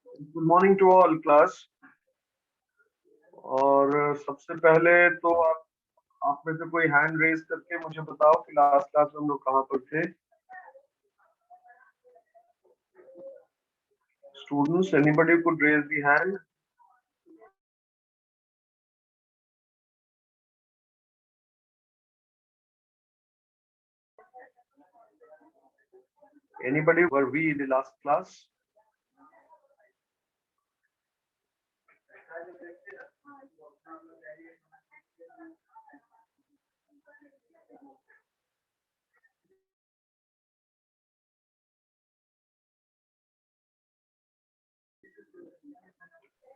Good morning to all class. और सबसे पहले तो आप में से कोई हैंड रेज करके मुझे बताओ कि लास्ट क्लास में हम लोग कहाँ पर थे। Students, anybody could raise the hand? Anybody were we in the last class?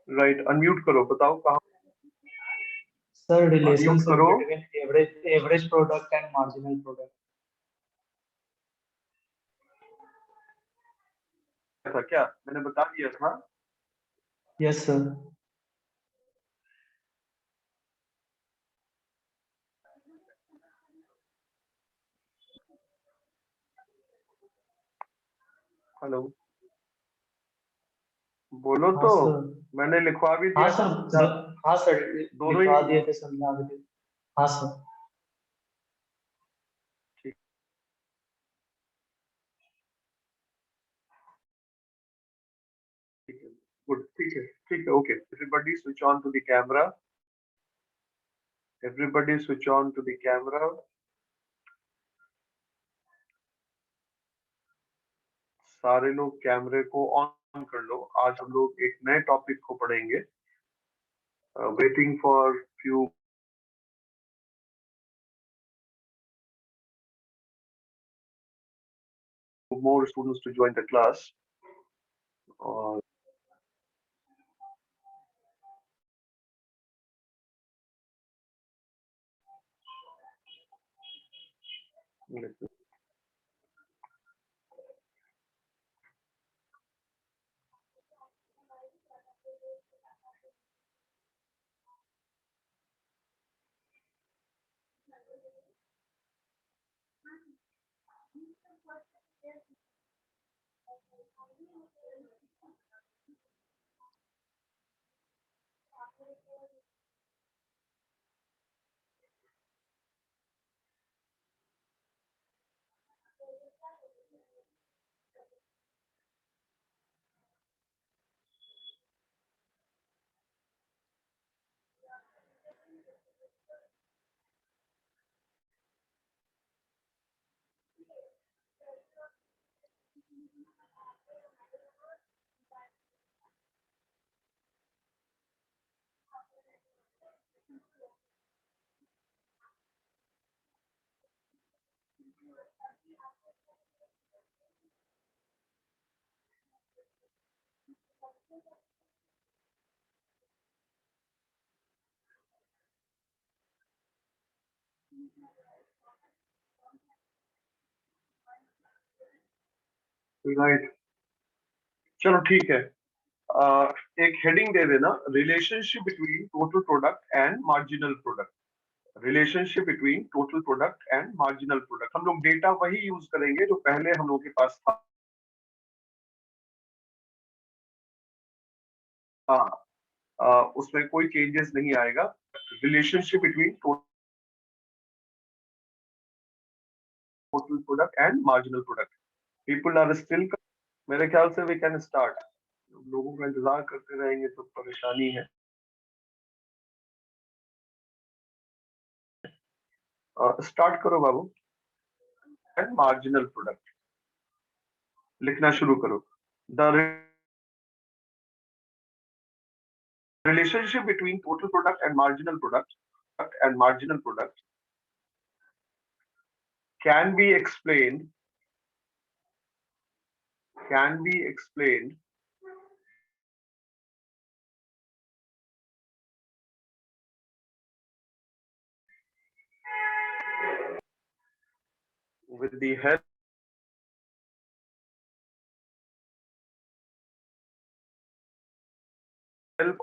Right, unmute करो, बताओ कहाँ। Sir, अनम्यूट relationship करो। between average product and marginal product. था क्या मैंने बता दिया था? Yes, sir. हेलो, बोलो हाँ तो। सर। मैंने लिखवा भी हाँ दिया था, सर। हाँ सर, दोनों लिखवा ही। दिए थे, समझा भी थे। हाँ सर। ठीक ठीक है, गुड, ठीक है, ठीक है, okay. Everybody switch on to the camera. Everybody switch on to the camera. सारे लोग कैमरे को ऑन कर लो। आज हम लोग एक नए टॉपिक को पढ़ेंगे। Waiting for few more students to join the class. और राइट, चलो ठीक है। एक हेडिंग दे देना, relationship between total product and marginal product. Relationship between total product and marginal product. हम लोग डेटा वही यूज करेंगे जो पहले हम लोग के पास था। उसमें कोई चेंजेस नहीं आएगा। Relationship between total product and marginal product. People are still, मेरे ख्याल से वी कैन स्टार्ट। लोगों का इंतजार करते रहेंगे तो परेशानी है। स्टार्ट करो बाबू। एंड मार्जिनल प्रोडक्ट लिखना शुरू करो। The relationship between total product and marginal product can be explained can be explained with the help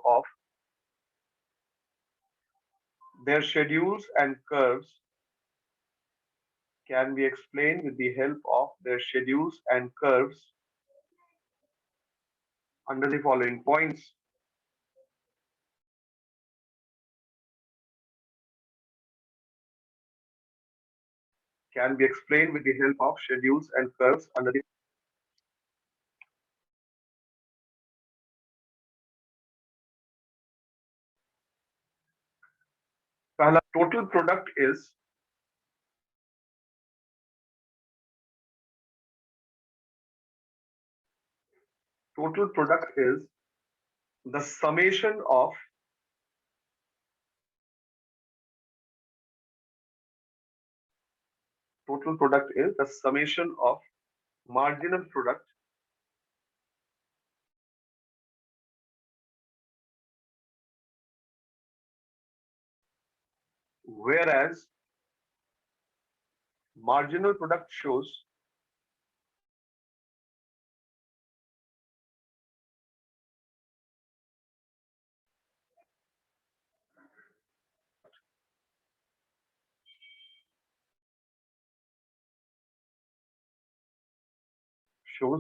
of their schedules and curves. Can be explained with the help of their schedules and curves under the following points. Can be explained with the help of schedules and curves under the पहला total product is the summation of marginal product whereas marginal product shows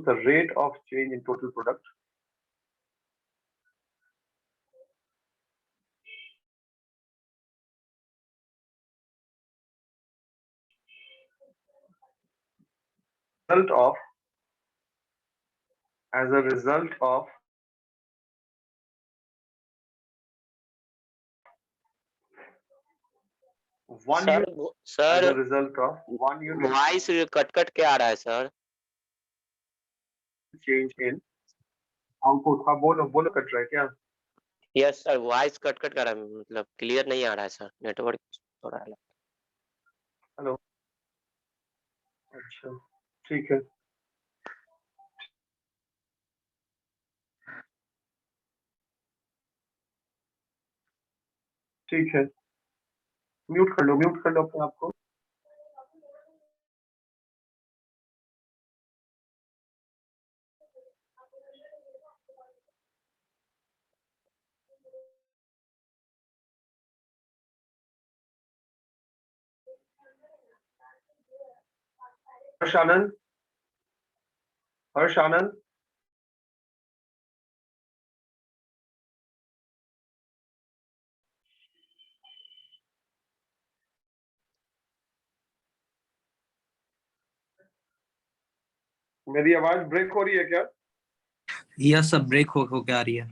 the rate of change in total product as a result of one sir unit sir as a result of one unit voice cut cut के आ रहा है sir. change in output. हाँ बोलो बोलो cut रहा है क्या? Yes sir, voice cut cut कर रहा है, मतलब क्लियर नहीं आ रहा है सर, नेटवर्क थोड़ा अलग। हेलो अच्छा ठीक है ठीक है म्यूट कर लो अपने आप को हर्ष आनंद मेरी आवाज ब्रेक हो रही है क्या? यह सब ब्रेक हो के आ रही है।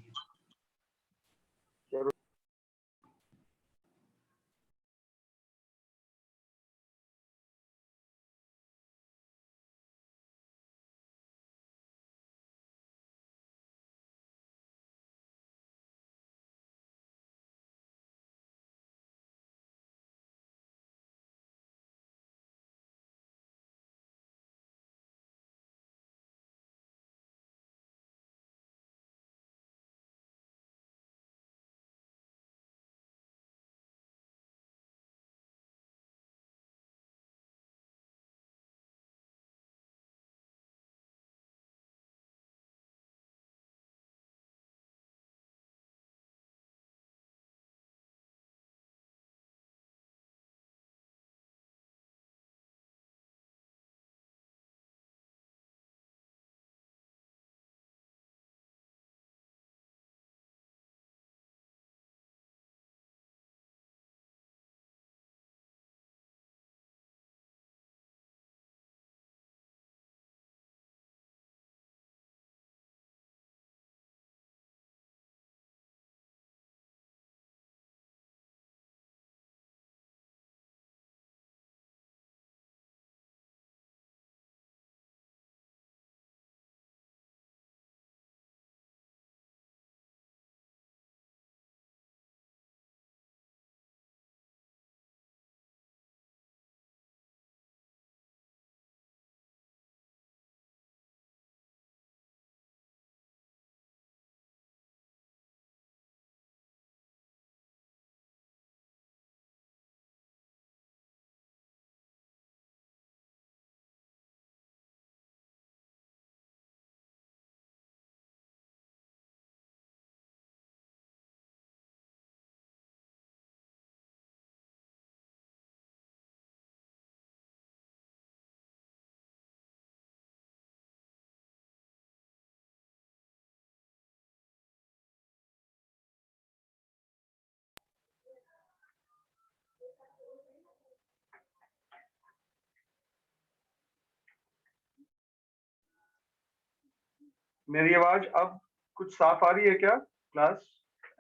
मेरी आवाज अब कुछ साफ आ रही है क्या class?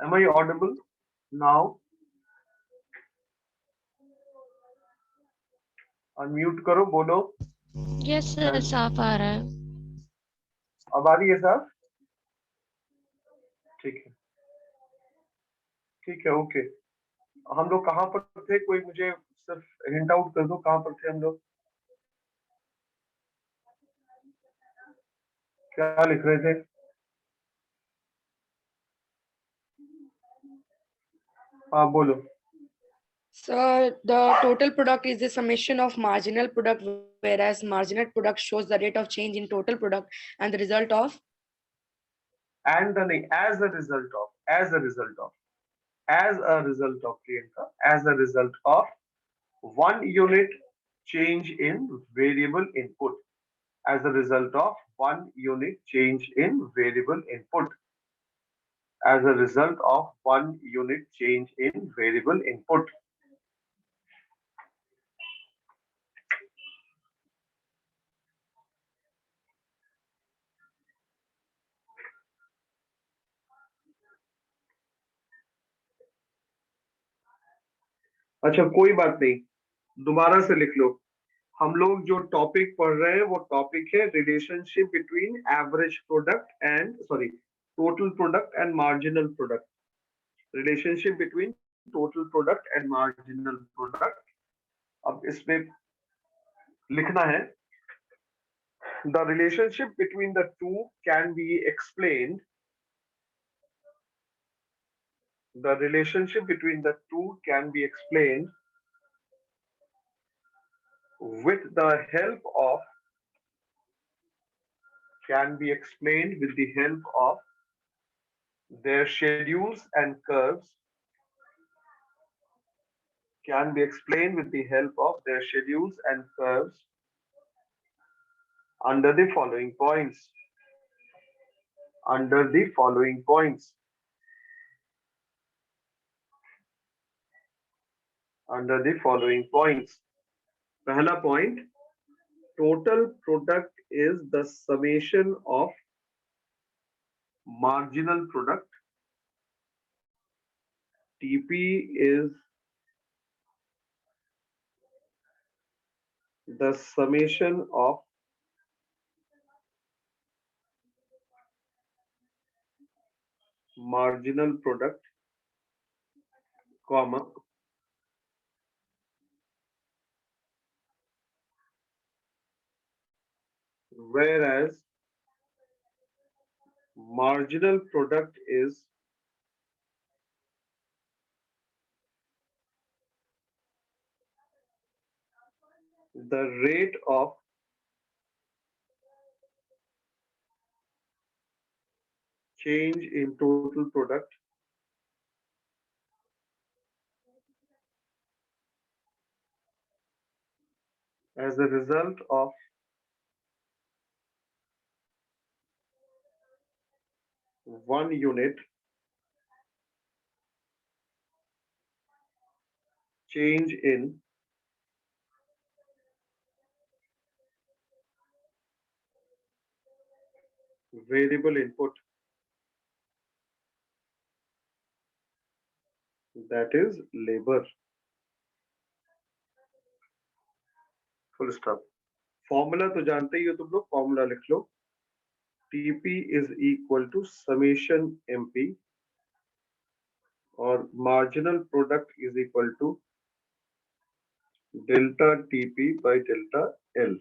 Am I audible now? Unmute करो, बोलो। यस सर, साफ आ रहा है। अब आ रही है साफ? ठीक है, ठीक है, ओके। हम लोग कहाँ पर थे? कोई मुझे सिर्फ हिंट आउट कर दो, कहाँ पर थे हम लोग? क्या लिख रहे थे? हाँ बोलो। So the total product is the summation of marginal product, whereas marginal product shows the rate of change in total product and the result of. And the नहीं, as a result of, as a result of, as a result of, Priyanka, as a result of 1 unit change in variable input, as a result of 1 unit change in variable input, as a result of 1 unit change in variable input. अच्छा, कोई बात नहीं, दोबारा से लिख लो। हम लोग जो टॉपिक पढ़ रहे हैं वो टॉपिक है relationship between average product and total product and marginal product. Relationship between total product and marginal product. अब इसमें लिखना है, the relationship between the two can be explained, the relationship between the two can be explained with the help of, can be explained with the help of their schedules and curves, can be explained with the help of their schedules and curves under the following points. Under the following points. Under the following points. पहला point, total product is the summation of marginal product. TP is the summation of marginal product, comma, whereas marginal product is the rate of change in total product as a result of one unit change in variable input, that is labor. Full stop. Formula तो जानते ही हो तुम लोग, formula लिख लो। TP is equal to summation MP और marginal product is equal to delta TP by delta L.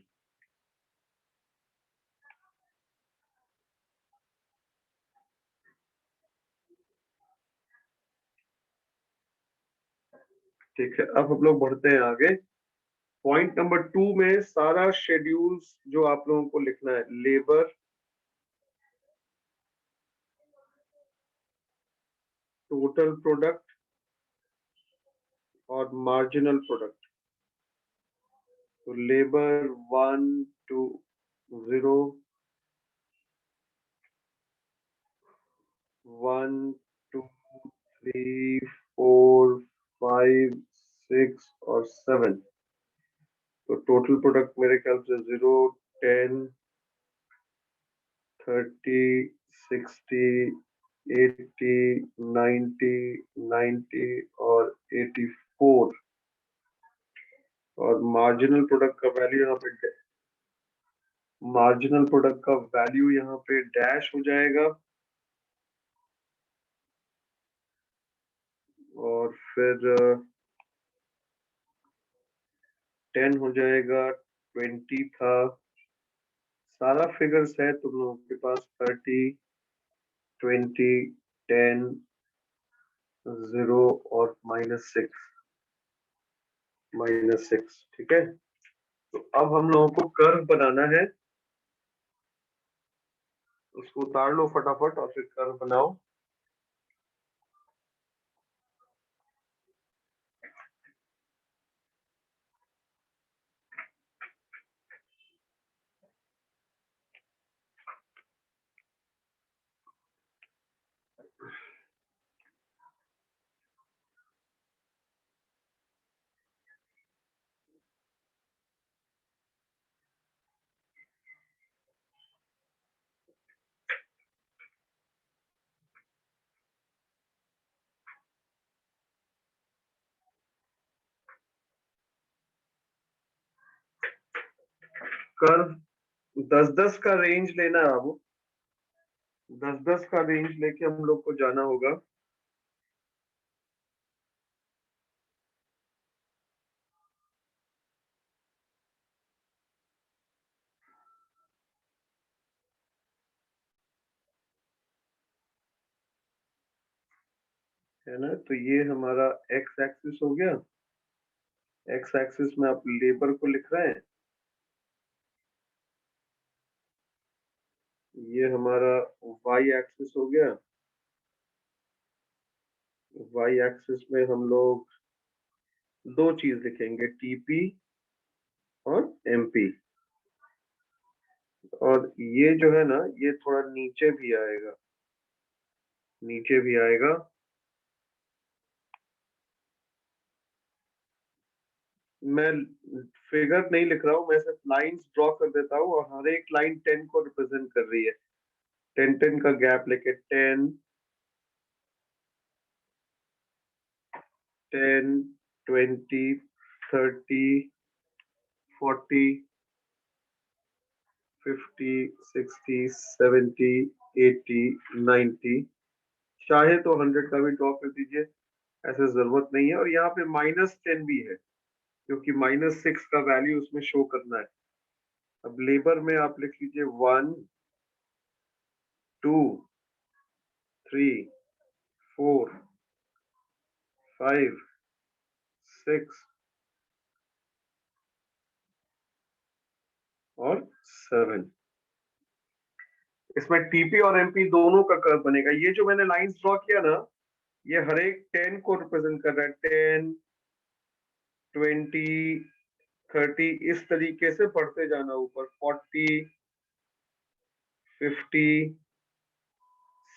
ठीक है, अब हम लोग बढ़ते हैं आगे। पॉइंट नंबर 2 में सारा शेड्यूल्स जो आप लोगों को लिखना है, लेबर, टोटल प्रोडक्ट और मार्जिनल प्रोडक्ट। तो लेबर 1 2 0 1 2 3 4 5 6 और 7। तो टोटल प्रोडक्ट मेरे ख्याल से 0 10 30, 60, 80, 90, 90 और 84 और मार्जिनल प्रोडक्ट का वैल्यू यहाँ पे मार्जिनल प्रोडक्ट का वैल्यू यहाँ पे डैश हो जाएगा और फिर 10 हो जाएगा, 20 था, सारा फिगर्स है तुम लोगों के पास 30, 20, 10, 0 और -6, ठीक है। तो अब हम लोगों को कर्व बनाना है, उसको उतार लो फटाफट और फिर कर्व बनाओ। कर्व 10-10 का रेंज लेना है, अब 10-10 का रेंज लेके हम लोग को जाना होगा। है ना, तो ये हमारा एक्स एक्सिस हो गया। एक्स एक्सिस में आप लेबर को लिख रहे हैं, ये हमारा वाई एक्सिस हो गया। वाई एक्सिस में हम लोग दो चीज लिखेंगे, टीपी और एमपी। और ये जो है ना, ये थोड़ा नीचे भी आएगा, नीचे भी आएगा। मैं फिगर नहीं लिख रहा हूँ, मैं सिर्फ लाइंस ड्रॉ कर देता हूँ और हर एक लाइन 10 को रिप्रेजेंट कर रही है। 10-10 का गैप लेके 10, 10, 20, 30, 40, 50, 60, 70, 80, 90, चाहे तो 100 का भी ड्रॉ कर दीजिए, ऐसे जरूरत नहीं है। और यहाँ पे -10 भी है क्योंकि -6 का वैल्यू उसमें शो करना है। अब लेबर में आप लिख लीजिए 1, 2, 3, 4, 5, 6 और 7। इसमें टीपी और एमपी दोनों का कर्व बनेगा। ये जो मैंने लाइंस ड्रॉ किया ना, ये हर एक 10 को रिप्रेजेंट कर रहा है। 10, 20, 30, इस तरीके से बढ़ते जाना ऊपर। 40, 50,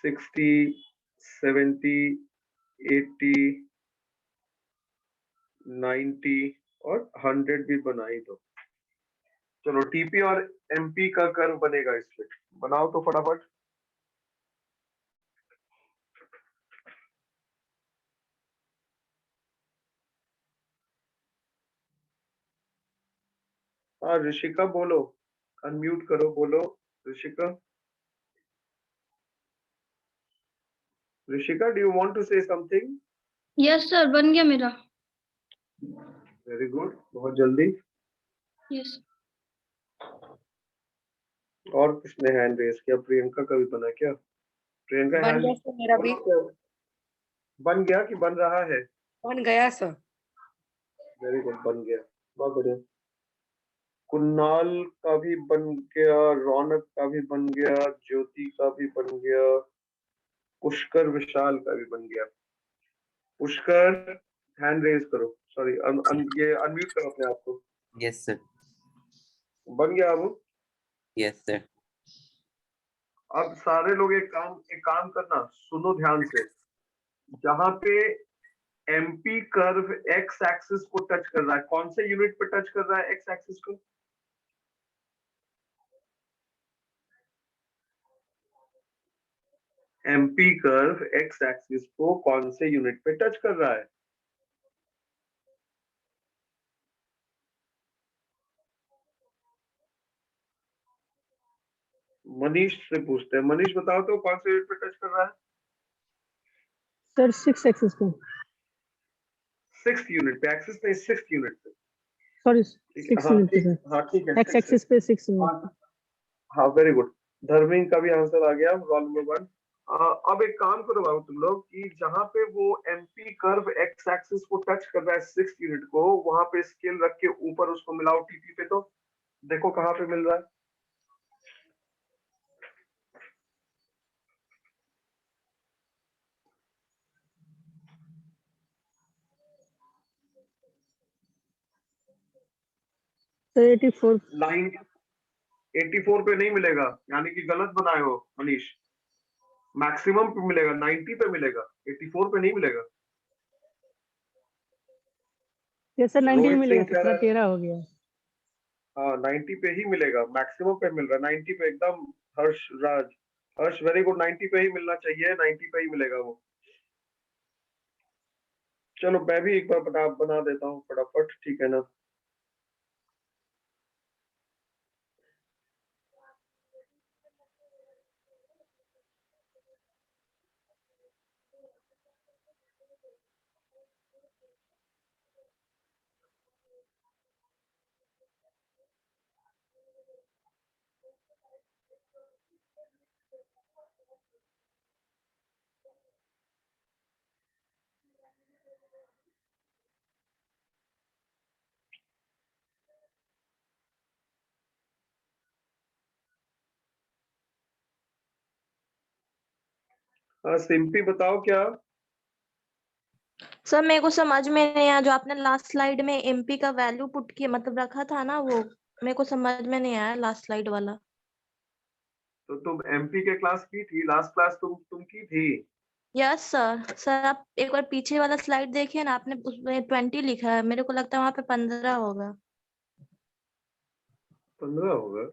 60, 70, 80, 90 और 100 भी बनाई दो। चलो टीपी और एमपी का कर्व बनेगा, इसमें बनाओ तो फटाफट। हाँ ऋषिका बोलो, अनम्यूट करो, बोलो Rishika. Rishika, do you want to say something? Yes sir, बन गया मेरा। वेरी गुड, बहुत जल्दी। यस। और किसने हैंड रेज किया? प्रियंका का भी बना क्या? प्रियंका बन हैंड गया सर, मेरा भी बन गया कि बन रहा है? बन गया सर। वेरी गुड, बन गया, बहुत बढ़िया। कुणाल का भी बन गया, रौनक का भी बन गया, ज्योति का भी बन गया, पुष्कर विशाल का भी बन गया। पुष्कर हैंड रेज करो, सॉरी ये अनम्यूट करो अपने आप को। Yes sir. बन गया अब? Yes sir. अब सारे लोग एक काम करना, सुनो ध्यान से। जहां पे एमपी कर्व एक्स एक्सिस को टच कर रहा है, कौन से यूनिट पे टच कर रहा है एक्स एक्सिस को? एमपी कर्व एक्स एक्सिस को कौन से यूनिट पे टच कर रहा है? मनीष से पूछते हैं। मनीष बताओ तो कौन से यूनिट पे टच कर रहा है? सर 6 एक्सिस पे, 6th यूनिट पे, एक्सिस नहीं 6th यूनिट पे। सॉरी ठीक है, 6 यूनिट पे सर, हाँ ठीक है, एक्स 6 है। एक्सिस पे 6 यूनिट। हाँ हाँ, वेरी गुड। धर्मेंद्र का भी आंसर आ गया, रोल नंबर 1। अब एक काम करो बाबू तुम लोग कि जहां पे वो एमपी कर्व एक्स एक्सिस को टच कर रहा है 6th यूनिट को, वहां पे स्केल रख के ऊपर उसको मिलाओ टीपी पे, तो देखो कहाँ पे मिल रहा है। सर 84। 84 पे नहीं मिलेगा, यानी कि गलत बनाए हो मनीष। मैक्सिमम पे मिलेगा, 90 पे मिलेगा, 84 पे नहीं मिलेगा। ये सर 90 रोहित मिलेगा, सिंह कह रहा है 17 हो गया। हाँ 90 पे ही मिलेगा, मैक्सिमम पे मिल रहा है 90 पे एकदम। हर्ष राज, हर्ष वेरी गुड, 90 पे ही मिलना चाहिए, 90 पे ही मिलेगा वो। चलो मैं भी एक बार बना देता हूँ फटाफट, ठीक है ना। हाँ सिंपी बताओ क्या। सर मेरे को समझ में नहीं आया, जो आपने लास्ट स्लाइड में एमपी का वैल्यू पुट किया मतलब रखा था ना, वो मेरे को समझ में नहीं आया लास्ट स्लाइड वाला। तो तुम एमपी के क्लास की थी, लास्ट क्लास तुम की थी। Yes sir. सर आप एक बार पीछे वाला स्लाइड देखिए ना, आपने उसमें 20 लिखा है, मेरे को लगता है वहां पे 15 होगा। 15 होगा?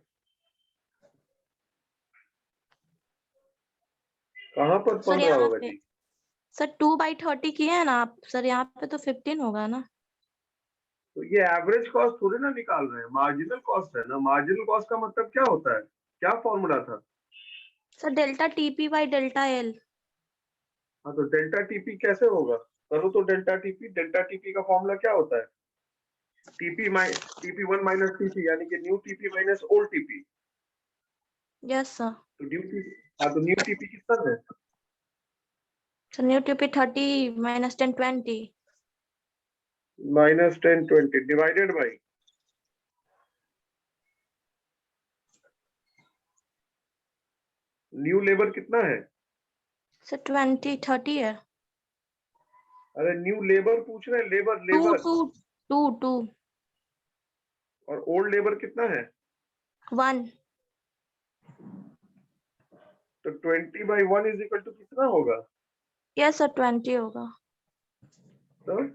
कहाँ पर सर 15 यहाँ होगा पे जी? सर 2/30 किए है ना आप सर, यहाँ पे तो 15 होगा ना। तो ये एवरेज कॉस्ट थोड़ी ना निकाल रहे हैं, मार्जिनल कॉस्ट है ना। मार्जिनल कॉस्ट का मतलब क्या होता है, क्या फॉर्मूला था? Sir delta TP by delta L. हाँ तो डेल्टा टीपी कैसे होगा? करो तो डेल्टा टीपी का फॉर्मूला क्या होता है? टीपी 1 माइनस टीपी, यानी कि new TP minus old TP. Yes sir. तो न्यू टीपी, हाँ तो न्यू टीपी कितना है? Sir new TP 30 minus 10 20। Minus 10 20 divided by new labour कितना है? सर 20 30 है। अरे न्यू लेबर पूछ रहे हैं, labour two labour. Two two two और ओल्ड लेबर कितना है? 1। तो 20/1 इज इक्वल टू कितना होगा? यस सर 20 होगा। तो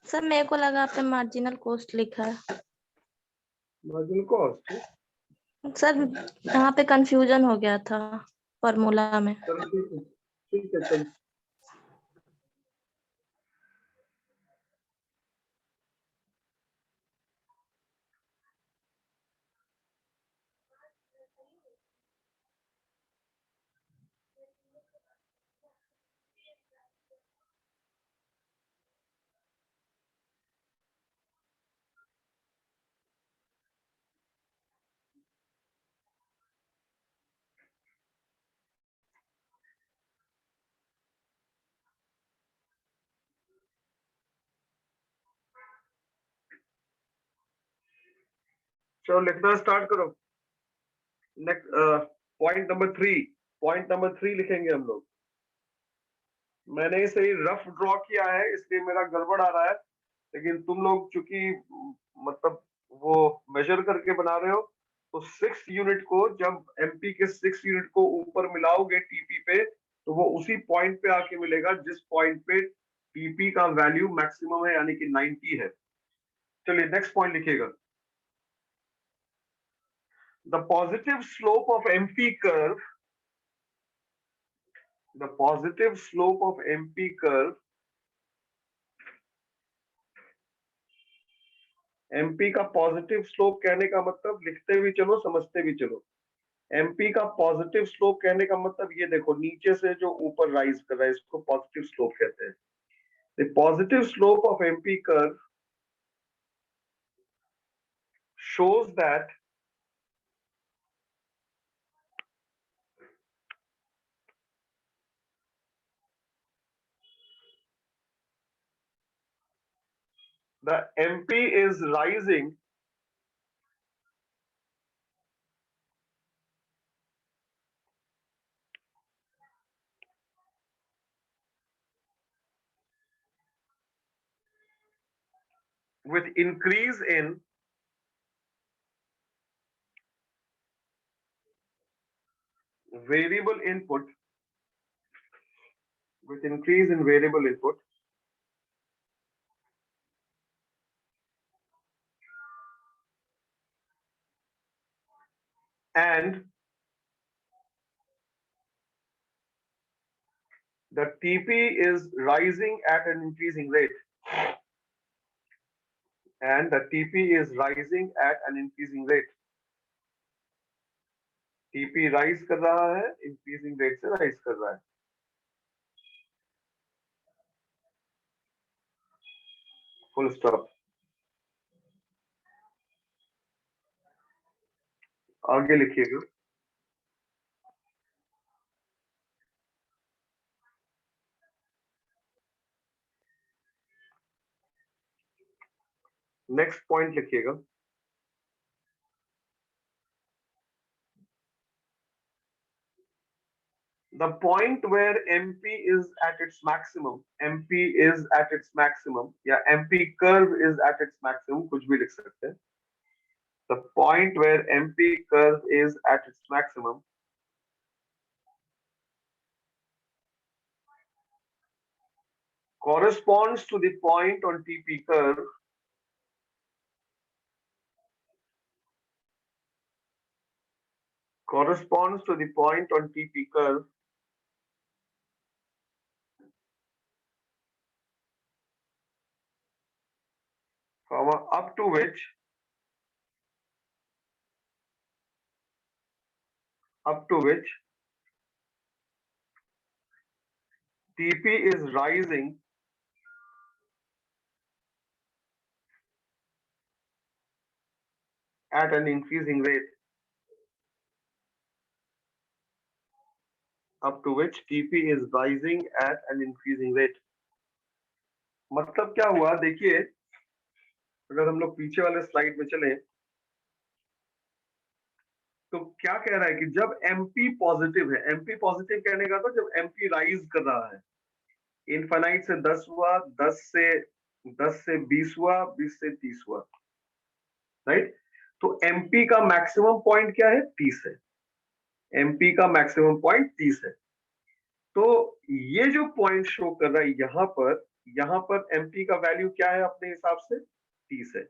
सर मेरे को लगा आपने मार्जिनल कॉस्ट लिखा है। Marginal cost. सर यहाँ पे कंफ्यूजन हो गया था फॉर्मूला में। चलो ठीक है, ठीक है चलो। चलो लिखना स्टार्ट करो। नेक्स्ट पॉइंट नंबर 3 लिखेंगे हम लोग। मैंने इसे रफ ड्रॉ किया है इसलिए मेरा गड़बड़ आ रहा है, लेकिन तुम लोग चूंकि मतलब वो मेजर करके बना रहे हो, तो 6 यूनिट को जब एमपी के 6 यूनिट को ऊपर मिलाओगे टीपी पे, तो वो उसी पॉइंट पे आके मिलेगा जिस पॉइंट पे टीपी का वैल्यू मैक्सिमम है, यानी कि 90 है। चलिए नेक्स्ट पॉइंट लिखिएगा। The positive slope of MP curve the positive slope of MP curve, MP का पॉजिटिव स्लोप कहने का मतलब लिखते भी चलो समझते भी चलो। MP का पॉजिटिव स्लोप कहने का मतलब ये देखो नीचे से जो ऊपर राइज कर रहा है इसको पॉजिटिव स्लोप कहते हैं। The positive slope of MP curve shows that the MP is rising with increase in variable input, with increase in variable input, and the TP is rising at an increasing rate, and the TP is rising at an increasing rate. TP rise कर रहा है, increasing rate से rise कर रहा है। Full stop. आगे लिखिएगा। Next point लिखिएगा। The point where MP is at its maximum, MP is at its maximum, या MP curve is at its maximum, कुछ भी लिख सकते हैं। The point where MP curve is at its maximum corresponds to the point on TP curve corresponds to the point on TP curve up to which TP is rising at an increasing rate, up to which TP is rising at an increasing rate। मतलब क्या हुआ देखिए, अगर हम लोग पीछे वाले slide में चलें तो क्या कह रहा है कि जब MP पॉजिटिव है, MP पॉजिटिव कहने का तो जब MP राइज कर रहा है, इनफाइनाइट से 10 हुआ, 10 से 20 हुआ, 20 से 30 हुआ, राइट। तो MP का मैक्सिमम पॉइंट क्या है? 30 है। MP का मैक्सिमम पॉइंट 30 है। तो ये जो पॉइंट शो कर रहा है यहाँ पर MP का वैल्यू क्या है अपने हिसाब से? 30 है।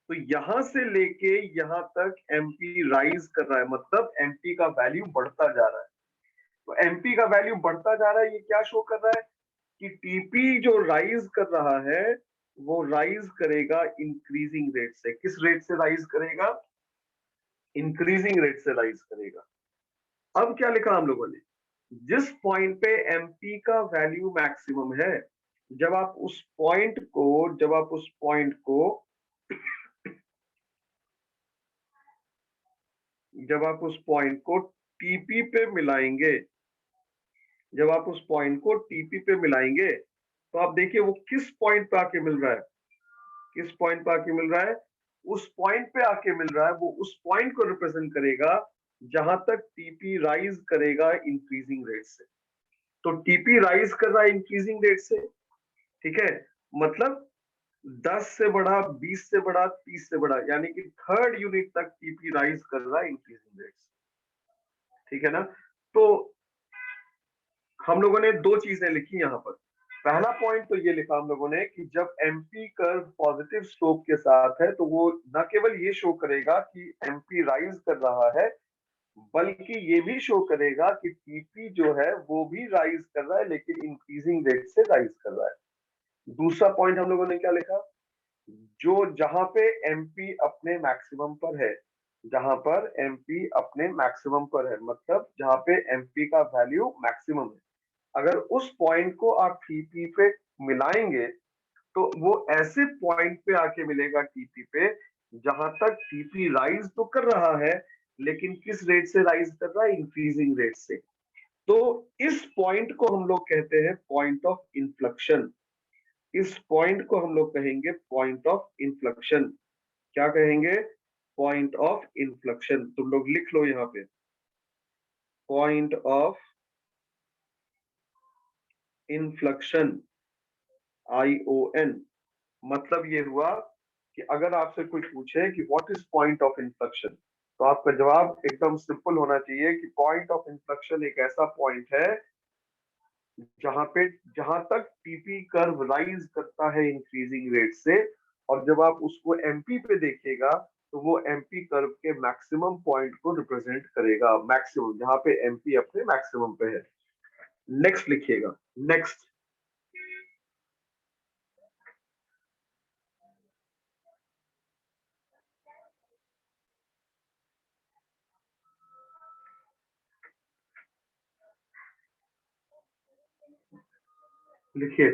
तो यहां से लेके यहां तक MP राइज कर रहा है, मतलब MP का वैल्यू बढ़ता जा रहा है। तो MP का वैल्यू बढ़ता जा रहा है, ये क्या शो कर रहा है कि TP जो राइज कर रहा है वो राइज करेगा इंक्रीजिंग रेट से। किस रेट से राइज करेगा? इंक्रीजिंग रेट से राइज करेगा। अब क्या लिखा हम लोगों ने? जिस पॉइंट पे MP का वैल्यू मैक्सिमम है, जब आप उस पॉइंट को TP पे मिलाएंगे, जब आप उस पॉइंट को TP पे मिलाएंगे तो आप देखिए वो किस पॉइंट पे आके मिल रहा है, किस पॉइंट पे आके मिल रहा है? उस पॉइंट पे आके मिल रहा है, वो उस पॉइंट को रिप्रेजेंट करेगा जहां तक TP राइज करेगा इंक्रीजिंग रेट से। तो TP राइज कर रहा है इंक्रीजिंग रेट से, ठीक है, मतलब 10 से बढ़ा, 20 से बढ़ा, 30 से बढ़ा, यानी कि थर्ड यूनिट तक TP राइज कर रहा है इंक्रीजिंग रेट से, ठीक है ना। तो हम लोगों ने दो चीजें लिखी यहाँ पर। पहला पॉइंट तो ये लिखा हम लोगों ने कि जब MP कर्व पॉजिटिव स्लोप के साथ है तो वो न केवल ये शो करेगा कि MP राइज कर रहा है, बल्कि ये भी शो करेगा कि टीपी जो है वो भी राइज कर रहा है, लेकिन इंक्रीजिंग रेट से राइज कर रहा है। दूसरा पॉइंट हम लोगों ने क्या लिखा, जो जहां पे एमपी अपने मैक्सिमम पर है, जहां पर एमपी अपने मैक्सिमम पर है, मतलब जहां पे एमपी का वैल्यू मैक्सिमम है, अगर उस पॉइंट को आप टीपी पे मिलाएंगे तो वो ऐसे पॉइंट पे आके मिलेगा टीपी पे जहां तक टीपी राइज तो कर रहा है, लेकिन किस रेट से राइज कर रहा है, इंक्रीजिंग रेट से। तो इस पॉइंट को हम लोग कहते हैं पॉइंट ऑफ इन्फ्लेक्शन। इस पॉइंट को हम लोग कहेंगे पॉइंट ऑफ इन्फ्लेक्शन। क्या कहेंगे, पॉइंट ऑफ इन्फ्लेक्शन। तुम लोग लिख लो यहाँ पे पॉइंट ऑफ इन्फ्लेक्शन, ION। मतलब ये हुआ कि अगर आपसे कोई पूछे कि what is point of inflection, तो आपका जवाब एकदम सिंपल होना चाहिए कि पॉइंट ऑफ इन्फ्लेक्शन एक ऐसा पॉइंट है जहां तक टीपी कर्व राइज करता है इंक्रीजिंग रेट से, और जब आप उसको एमपी पे देखिएगा तो वो एमपी कर्व के मैक्सिमम पॉइंट को रिप्रेजेंट करेगा, मैक्सिमम जहां पे एमपी अपने मैक्सिमम पे है। नेक्स्ट लिखिएगा, नेक्स्ट लिखिए,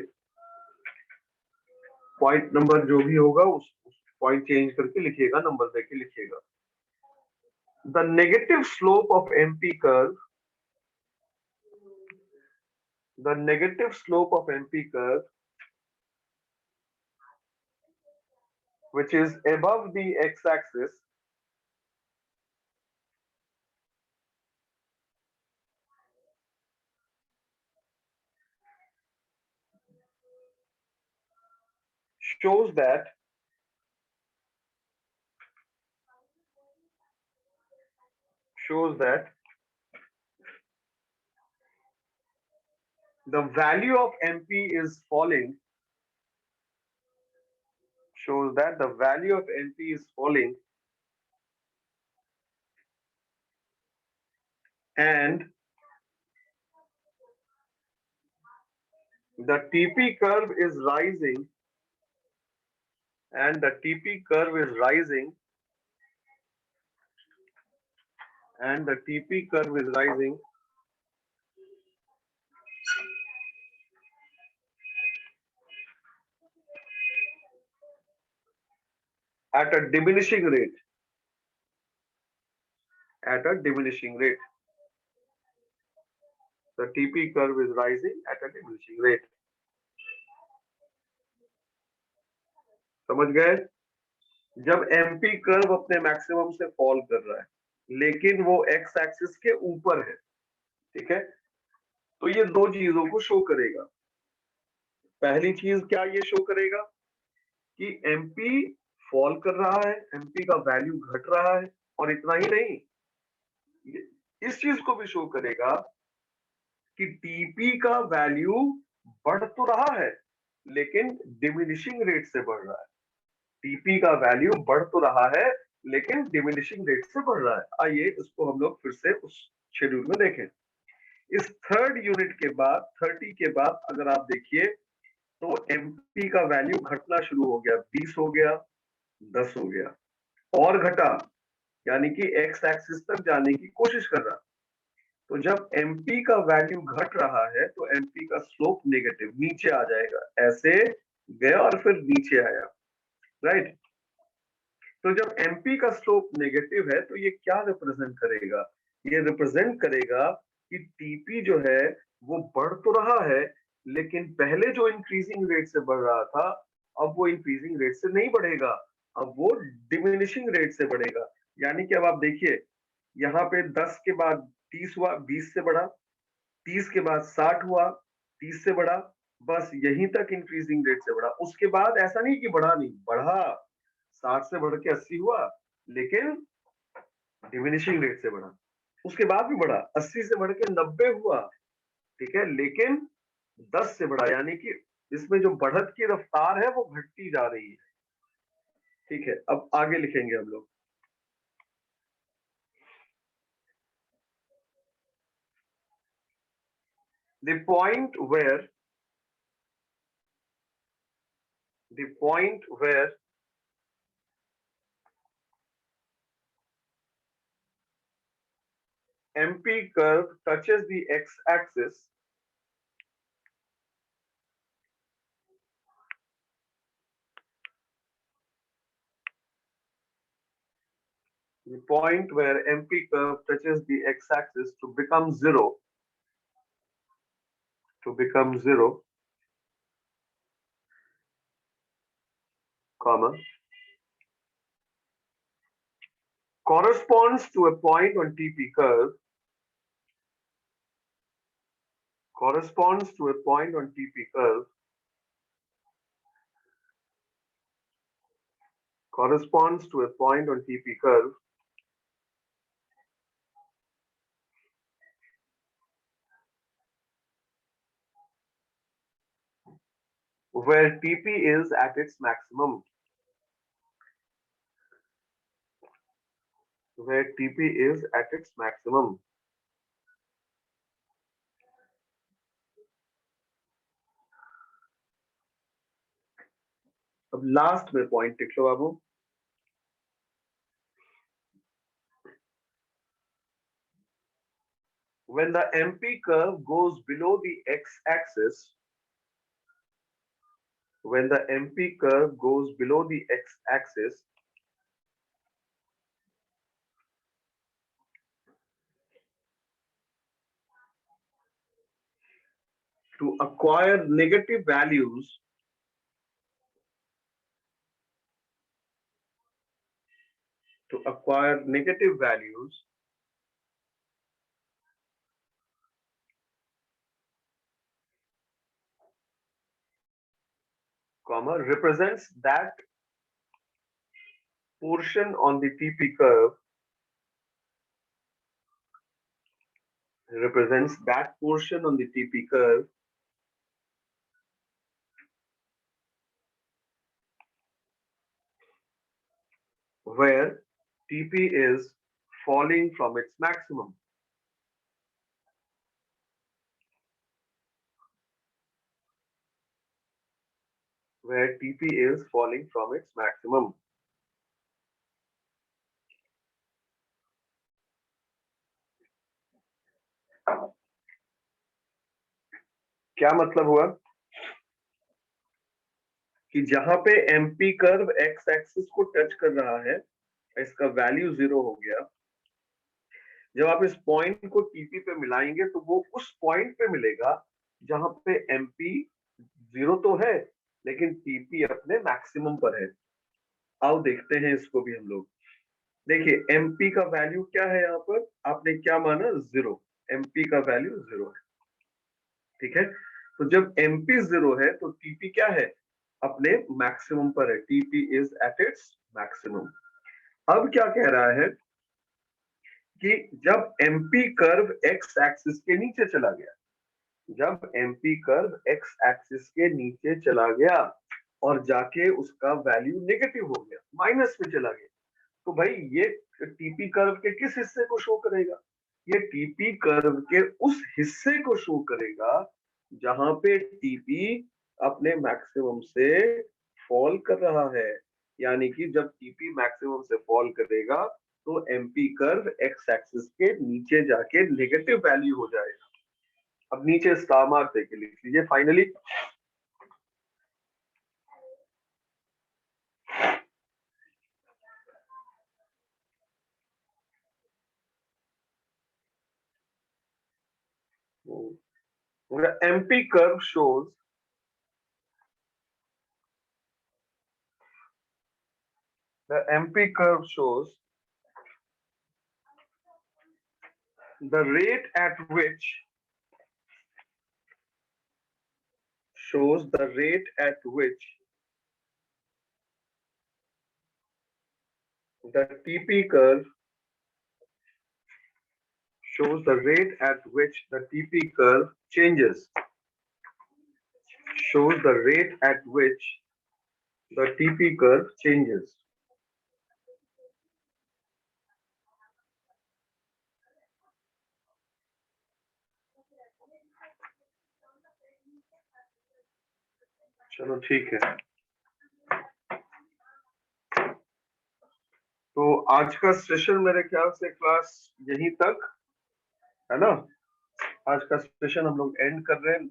पॉइंट नंबर जो भी होगा उस पॉइंट चेंज करके लिखिएगा, नंबर देके लिखिएगा। The negative slope of MP curve, the negative slope of MP curve which is above the x-axis shows that the value of MP is falling, shows that the value of MP is falling, and the TP curve is rising, and the TP curve is rising, and the TP curve is rising at a diminishing rate, at a diminishing rate. The TP curve is rising at a diminishing rate. समझ गए? जब MP curve अपने maximum से fall कर रहा है लेकिन वो एक्स एक्सिस के ऊपर है, ठीक है, तो ये दो चीजों को शो करेगा। पहली चीज क्या ये शो करेगा कि एमपी फॉल कर रहा है, एमपी का वैल्यू घट रहा है, और इतना ही नहीं, इस चीज को भी शो करेगा कि टीपी का वैल्यू बढ़ तो रहा है लेकिन डिमिनिशिंग रेट से बढ़ रहा है। टीपी का वैल्यू बढ़ तो रहा है लेकिन डिमिनिशिंग रेट से बढ़ रहा है। आइए इसको हम लोग फिर से उस शेड्यूल में देखें। इस थर्ड यूनिट के बाद 30 के बाद अगर आप देखिए तो एमपी का वैल्यू घटना शुरू हो गया, 20 हो गया, 10 हो गया, और घटा, यानी कि एक्स एक्सिस तक जाने की कोशिश कर रहा। तो जब एमपी का वैल्यू घट रहा है तो एमपी का स्लोप नेगेटिव नीचे आ जाएगा, ऐसे गया और फिर नीचे आया, राइट। तो जब एमपी का स्लोप नेगेटिव है तो ये क्या रिप्रेजेंट करेगा, ये रिप्रेजेंट करेगा कि टीपी जो है वो बढ़ तो रहा है लेकिन पहले जो इंक्रीजिंग रेट से बढ़ रहा था अब वो इंक्रीजिंग रेट से नहीं बढ़ेगा, अब वो डिमिनिशिंग रेट से बढ़ेगा। यानी कि अब आप देखिए यहाँ पे 10 के बाद 30 हुआ, 20 से बढ़ा, 30 के बाद 60 हुआ, 30 से बढ़ा, बस यहीं तक इंक्रीजिंग रेट से बढ़ा। उसके बाद ऐसा नहीं कि बढ़ा नहीं, बढ़ा, 60 से बढ़ के 80 हुआ लेकिन डिमिनिशिंग रेट से बढ़ा। उसके बाद भी बढ़ा, 80 से बढ़ के 90 हुआ, ठीक है, लेकिन 10 से बढ़ा, यानी कि इसमें जो बढ़त की रफ्तार है वो घटती जा रही है, ठीक है। अब आगे लिखेंगे हम लोग, the point where MP curve touches the x-axis, the point where MP curve touches the x-axis to become zero, comma, corresponds to a point on TP curve, corresponds to a point on TP curve, corresponds to a point on TP curve where TP is at its maximum, where TP is at its maximum. अब last में point लिख लो बाबू, when the MP curve goes below the x-axis, when the MP curve goes below the x-axis, to acquire negative values, comma, represents that portion on the TP curve, represents that portion on the TP curve where TP is falling from its maximum. Where TP is falling from its maximum. क्या मतलब हुआ कि जहां पे MP curve x axis को touch कर रहा है, इसका वैल्यू 0 हो गया, जब आप इस पॉइंट को TP पे मिलाएंगे तो वो उस पॉइंट पे मिलेगा जहां पे MP 0 तो है लेकिन TP अपने मैक्सिमम पर है। आओ देखते हैं इसको भी हम लोग। देखिए MP का वैल्यू क्या है, यहाँ पर आपने क्या माना 0, MP का वैल्यू 0 है, ठीक है। तो जब MP 0 है तो TP क्या है, अपने मैक्सिमम पर है, TP is at its maximum. अब क्या कह रहा है कि जब MP कर्व x एक्सिस के नीचे चला गया, जब MP कर्व x एक्सिस के नीचे चला गया और जाके उसका वैल्यू नेगेटिव हो गया, माइनस में चला गया, तो भाई ये TP कर्व के किस हिस्से को शो करेगा, ये TP कर्व के उस हिस्से को शो करेगा जहां पे TP अपने मैक्सिमम से फॉल कर रहा है। यानी कि जब TP मैक्सिमम से फॉल करेगा तो MP कर्व x एक्सिस के नीचे जाके नेगेटिव वैल्यू हो जाएगा। अब नीचे स्टार मार्क देके लिख लीजिए finally. The MP curve shows the rate at which the TP curve changes, shows the rate at which the TP curve changes. चलो ठीक है। तो आज का सेशन मेरे ख्याल से क्लास यहीं तक है ना। आज का सेशन हम लोग एंड कर रहे हैं।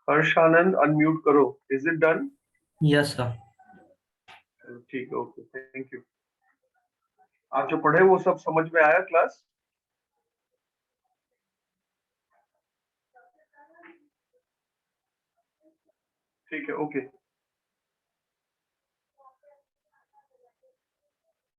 हर्ष आनंद अनम्यूट करो। Is it done? Yes, sir. ठीक है, ओके, थैंक यू। आप जो पढ़े वो सब समझ में आया क्लास? ठीक है, ओके।